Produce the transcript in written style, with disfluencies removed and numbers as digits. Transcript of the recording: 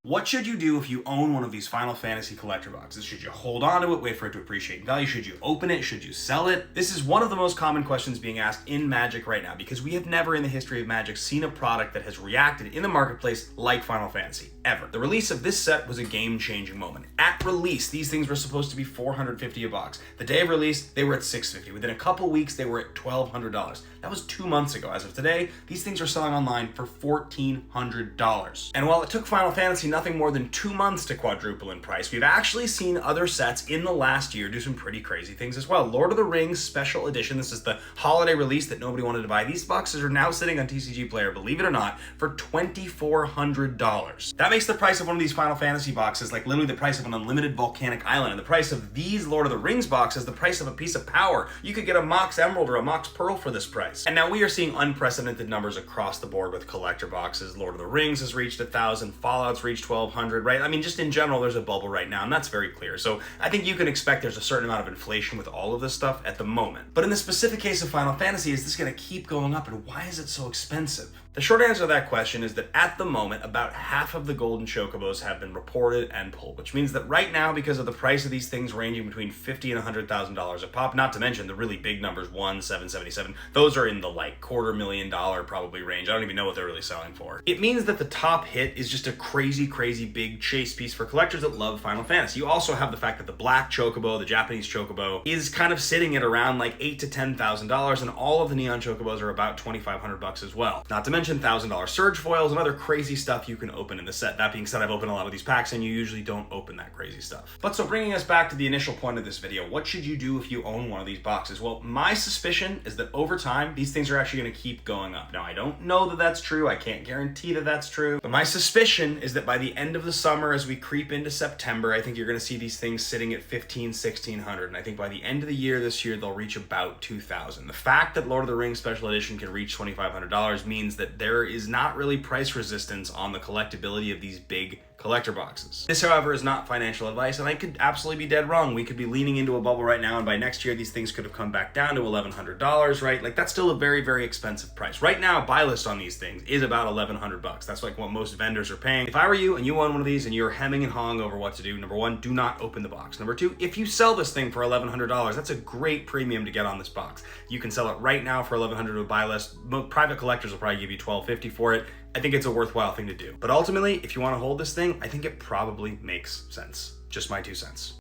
What should you do if you own one of these Final Fantasy collector boxes? Should you hold on to it, wait for it to appreciate in value? Should you open it? Should you sell it? This is one of the most common questions being asked in Magic right now because we have never in the history of Magic seen a product that has reacted in the marketplace like Final Fantasy, ever. The release of this set was a game-changing moment. At release, these things were supposed to be $450 a box. The day of release, they were at $650. Within a couple weeks, they were at $1,200. That was 2 months ago. As of today, these things are selling online for $1,400. And while it took Final Fantasy nothing more than 2 months to quadruple in price, we've actually seen other sets in the last year do some pretty crazy things as well. Lord of the Rings Special Edition, this is the holiday release that nobody wanted to buy. These boxes are now sitting on TCG Player, believe it or not, for $2,400. That makes the price of one of these Final Fantasy boxes like literally the price of an unlimited volcanic island, and the price of these Lord of the Rings boxes the price of a piece of power. You could get a Mox Emerald or a Mox Pearl for this price. And now we are seeing unprecedented numbers across the board with collector boxes. Lord of the Rings has reached 1,000, Fallout's reached 1,200, right? I mean, just in general, there's a bubble right now, and that's very clear. So I think you can expect there's a certain amount of inflation with all of this stuff at the moment. But in the specific case of Final Fantasy, is this going to keep going up, and why is it so expensive? The short answer to that question is that at the moment, about half of the golden chocobos have been reported and pulled, which means that right now, because of the price of these things ranging between $50,000 and $100,000 a pop, not to mention the really big numbers, 777, those are in the like $250,000 probably range. I don't even know what they're really selling for. It means that the top hit is just a crazy big chase piece for collectors that love Final Fantasy. You also have the fact that the black chocobo, the Japanese chocobo, is kind of sitting at around like $8,000 to $10,000, and all of the neon chocobos are about $2,500 as well. Not to mention $1,000 surge foils and other crazy stuff you can open in the set. That being said, I've opened a lot of these packs and you usually don't open that crazy stuff. But so bringing us back to the initial point of this video, what should you do if you own one of these boxes? Well, my suspicion is that over time, these things are actually going to keep going up. Now, I don't know that that's true. I can't guarantee that that's true. But my suspicion is that by the end of the summer, as we creep into September, I think you're going to see these things sitting at $1,500, $1,600. And I think by the end of the year this year, they'll reach about $2,000. The fact that Lord of the Rings Special Edition can reach $2,500 means that there is not really price resistance on the collectability of these big collector boxes. This, however, is not financial advice, and I could absolutely be dead wrong. We could be leaning into a bubble right now, and by next year, these things could have come back down to $1,100, right? Like, that's still a very expensive price. Right now, buy list on these things is about $1,100. That's like what most vendors are paying. If I were you and you own one of these and you're hemming and hawing over what to do, number one, do not open the box. Number two, if you sell this thing for $1,100, that's a great premium to get on this box. You can sell it right now for $1,100 to a buy list. Private collectors will probably give you $1,250 for it. I think it's a worthwhile thing to do. But ultimately, if you want to hold this thing, I think it probably makes sense. Just my 2 cents.